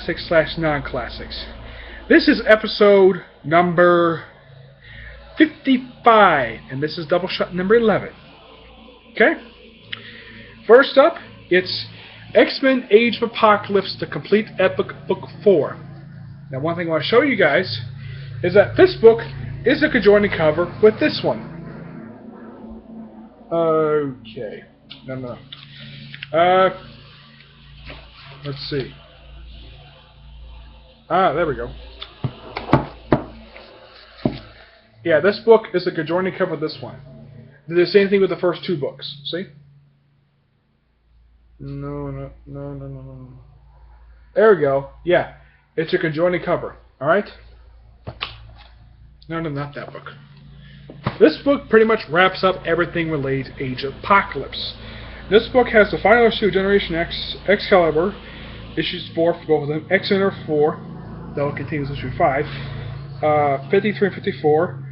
classics / non-classics. This is episode number 55, and this is Doublehsot number 11. Okay? First up, it's XMen Age of Apocalypse, the complete epic book 4. Now, one thing I want to show you guys is that this book is a conjoining cover with this one. Okay. No. Let's see. There we go. Yeah, this book is a conjoining cover with this one. Did the same thing with the first two books. See? No. There we go. Yeah, it's a conjoining cover. Alright? No, not that book. This book pretty much wraps up everything related to Age of Apocalypse. This book has the final issue of Generation X, Excalibur, issues 4 for both of them, XMen 4, that will continue issue 5, 53 and 54,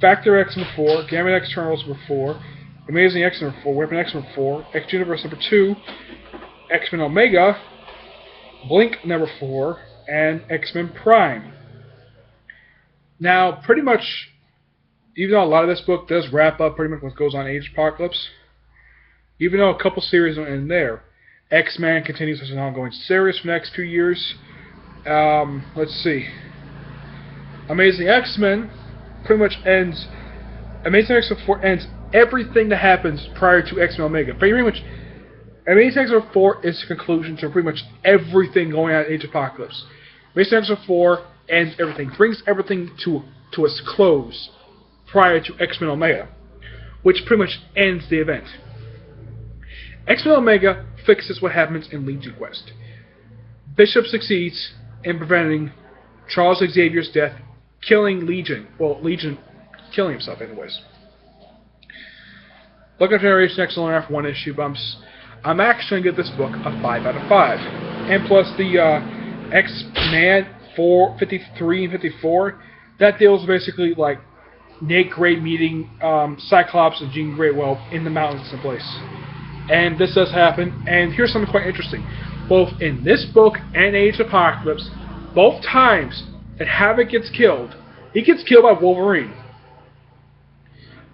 Factor X number 4, Gamma X Eternals number 4, Amazing X number 4, Weapon X number 4, X Universe number 2, XMen Omega, Blink number 4, and XMen Prime. Now, pretty much, even though a lot of this book does wrap up pretty much what goes on in Age of Apocalypse, even though a couple series are in there, X-Men continues as an ongoing series for the next few years. Let's see. Amazing X-Men pretty much ends. Amazing X-Men 4 ends everything that happens prior to X-Men Omega. Pretty much, Amazing X-Men 4 is the conclusion to pretty much everything going on in Age of Apocalypse. Amazing X-Men 4 ends everything, brings everything to its close prior to X-Men Omega, which pretty much ends the event. X-Men Omega fixes what happens in Legion Quest. Bishop succeeds in preventing Charles Xavier's death, killing Legion. Well, Legion killing himself anyways. Looking at Generation X only after one issue bumps, I'm actually going to give this book a 5 out of 5. And plus the X-Men 4, 53 and 54, that deals basically like Nate Gray meeting Cyclops and Jean Grey in the mountains someplace. And this does happen, and here's something quite interesting. Both in this book and Age of Apocalypse, both times that Havoc gets killed, he gets killed by Wolverine.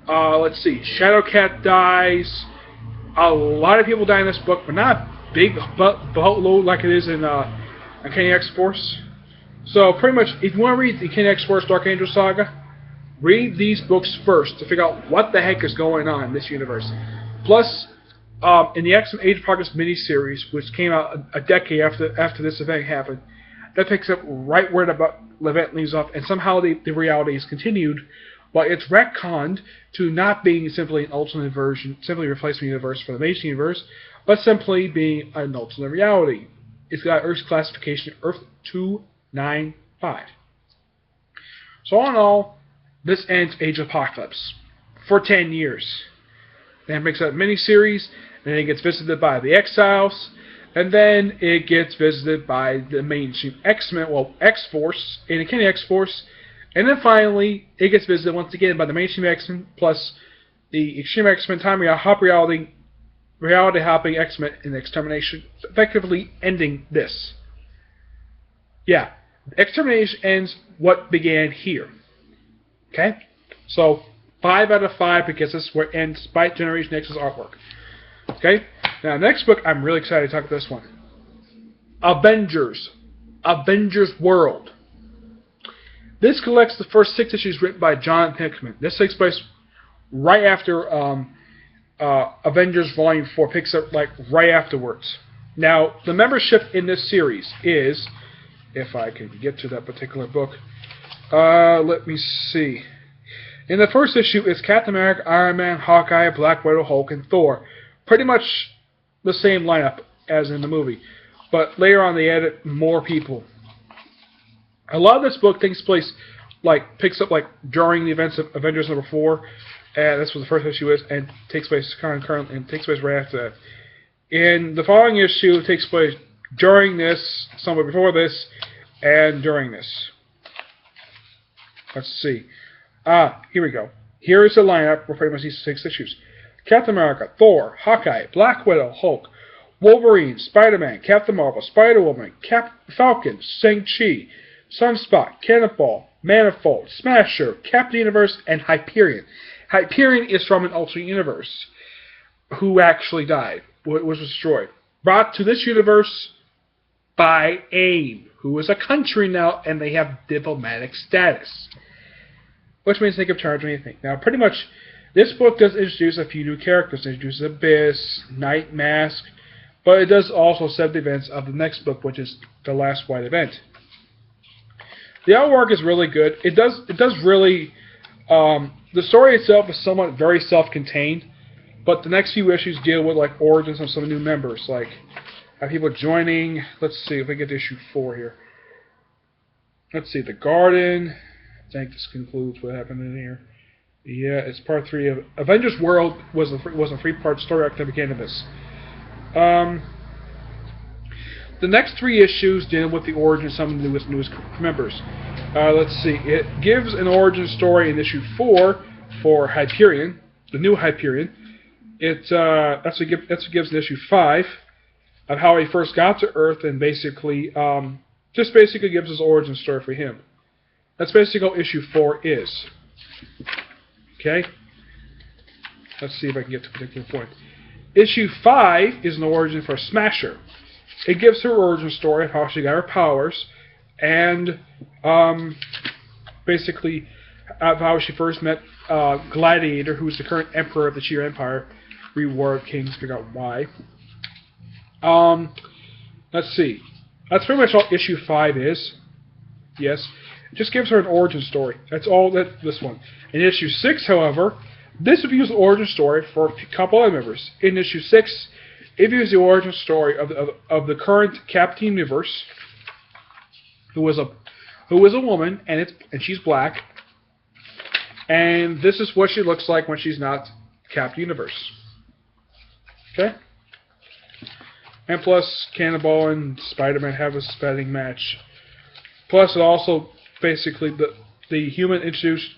Let's see, Shadowcat dies, a lot of people die in this book, but not big boatload like it is in Uncanny X-Force. So pretty much, if you want to read the Uncanny X-Force Dark Angel Saga, read these books first to figure out what the heck is going on in this universe. Plus, in the XMen Age of Apocalypse miniseries, which came out a decade after this event happened, that picks up right where the event leaves off, and somehow the reality is continued, but it's retconned to not being simply an alternate version, simply replacing the universe for the main universe, but simply being an alternate reality. It's got Earth's classification Earth 295. So all in all, this ends Age of Apocalypse for 10 years. Then it makes a miniseries, and then it gets visited by the Exiles, and then it gets visited by the mainstream X-Men, well, X-Force, and Uncanny X-Force, and then finally, it gets visited once again by the mainstream X-Men, plus the Extreme X-Men Time Reality Hopping X-Men in Extermination, effectively ending this. Yeah, Extermination ends what began here. Okay? So, 5 out of 5 because this is where it ends despite Generation X's artwork. Okay? Now, next book, I'm really excited to talk about this one. Avengers World. This collects the first 6 issues written by Jonathan Hickman. This takes place right after Avengers Volume 4 picks up like right afterwards. Now, the membership in this series is, if I can get to that particular book, let me see. In the first issue, it's Captain America, Iron Man, Hawkeye, Black Widow, Hulk, and Thor. Pretty much the same lineup as in the movie. But later on, they added more people. A lot of this book takes place, picks up during the events of Avengers number 4. And that's what the first issue is, and takes place concurrently, and takes place right after that. In the following issue, it takes place during this, somewhere before this, and during this. Let's see. Here we go. Here is the lineup for pretty much these 6 issues. Captain America, Thor, Hawkeye, Black Widow, Hulk, Wolverine, Spider-Man, Captain Marvel, Spider-Woman, Falcon, Shang-Chi, Sunspot, Cannonball, Manifold, Smasher, Captain Universe, and Hyperion. Hyperion is from an alternate universe who actually died, was destroyed. Brought to this universe by AIM, who is a country now, and they have diplomatic status. Which means they can charge anything. Now, pretty much, this book does introduce a few new characters. It introduces Abyss, Night Mask, but it does also set the events of the next book, which is the last White Event. The artwork is really good. It does really... the story itself is somewhat very self-contained, but the next few issues deal with like origins of some new members, like people joining. Let's see if we get to issue 4 here. Let's see, the Garden. I think this concludes what happened in here. Yeah, it's part 3 of Avengers World. Was a 3-part story arc that began in this. The next 3 issues deal with the origin of some of the newest members. Let's see. It gives an origin story in issue 4 for Hyperion, the new Hyperion. That's what gives in issue 5 of how he first got to Earth, and basically just basically gives his origin story for him. That's basically what issue 4 is. Okay? Let's see if I can get to a particular point. Issue 5 is an origin for Smasher. It gives her origin story of how she got her powers, and basically of how she first met Gladiator, who's the current Emperor of the Cheer Empire. Reward of Kings, figure out why. Let's see. That's pretty much all issue 5 is. Yes. It just gives her an origin story. That's all that this one. In issue 6, however, this reviews the origin story for a couple other members. In issue 6, it views the origin story of the current Captain Universe, who is a woman, and she's black. And this is what she looks like when she's not Captain Universe. Okay? And plus, Cannonball and Spider-Man have a spitting match. Plus, it also basically the human introduced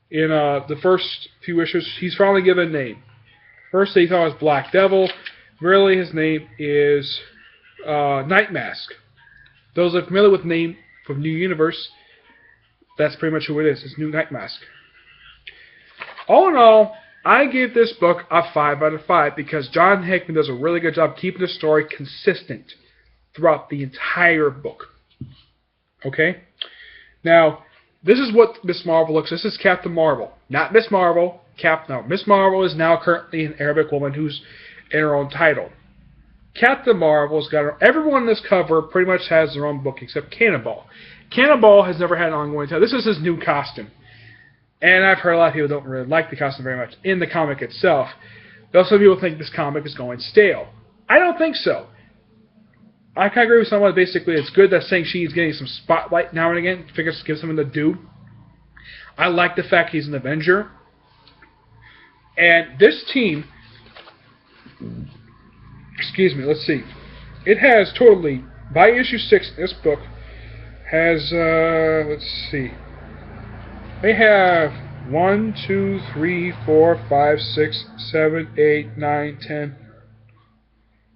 in the first few issues, he's finally given a name. First, they thought it was Black Devil. Really, his name is Night Mask. Those are familiar with the name from New Universe, that's pretty much who it is. It's New Night Mask. All in all, I gave this book a 5 out of 5 because John Hickman does a really good job keeping the story consistent throughout the entire book. Okay? Now, this is what Miss Marvel looks. This is Captain Marvel. Not Miss Marvel. Miss Marvel is now currently an Arabic woman who's in her own title. Captain Marvel's got her... Everyone in this cover pretty much has their own book except Cannonball. Cannonball has never had an ongoing title. This is his new costume. And I've heard a lot of people don't really like the costume very much in the comic itself. Though some people think this comic is going stale. I don't think so. I kind of agree with someone. Basically, it's good that Shang-Chi is getting some spotlight now and again. Figures to give something to do. I like the fact he's an Avenger. And this team... Excuse me, let's see. It has totally, by issue 6, this book has, let's see. They have 1, 2, 3, 4, 5, 6, 7, 8, 9, 10,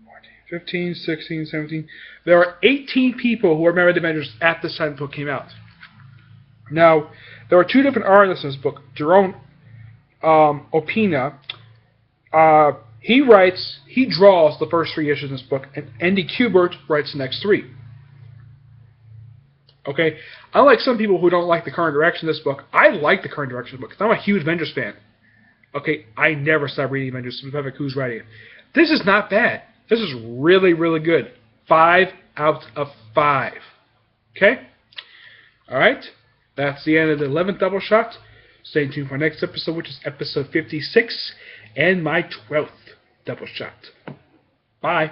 14, 15, 16, 17. There are 18 people who are member of the Avengers at this time the book came out. Now, there are 2 different artists in this book. Jerome Opina, he draws the first 3 issues in this book, and Andy Kubert writes the next 3. Okay? Unlike some people who don't like the current direction of this book, I like the current direction of the book, because I'm a huge Avengers fan. Okay? I never stop reading Avengers, no matter who's writing it. This is not bad. This is really, really good. 5 out of 5. Okay? Alright? That's the end of the 11th Double Shot. Stay tuned for our next episode, which is episode 56, and my 12th Double Shot. Bye.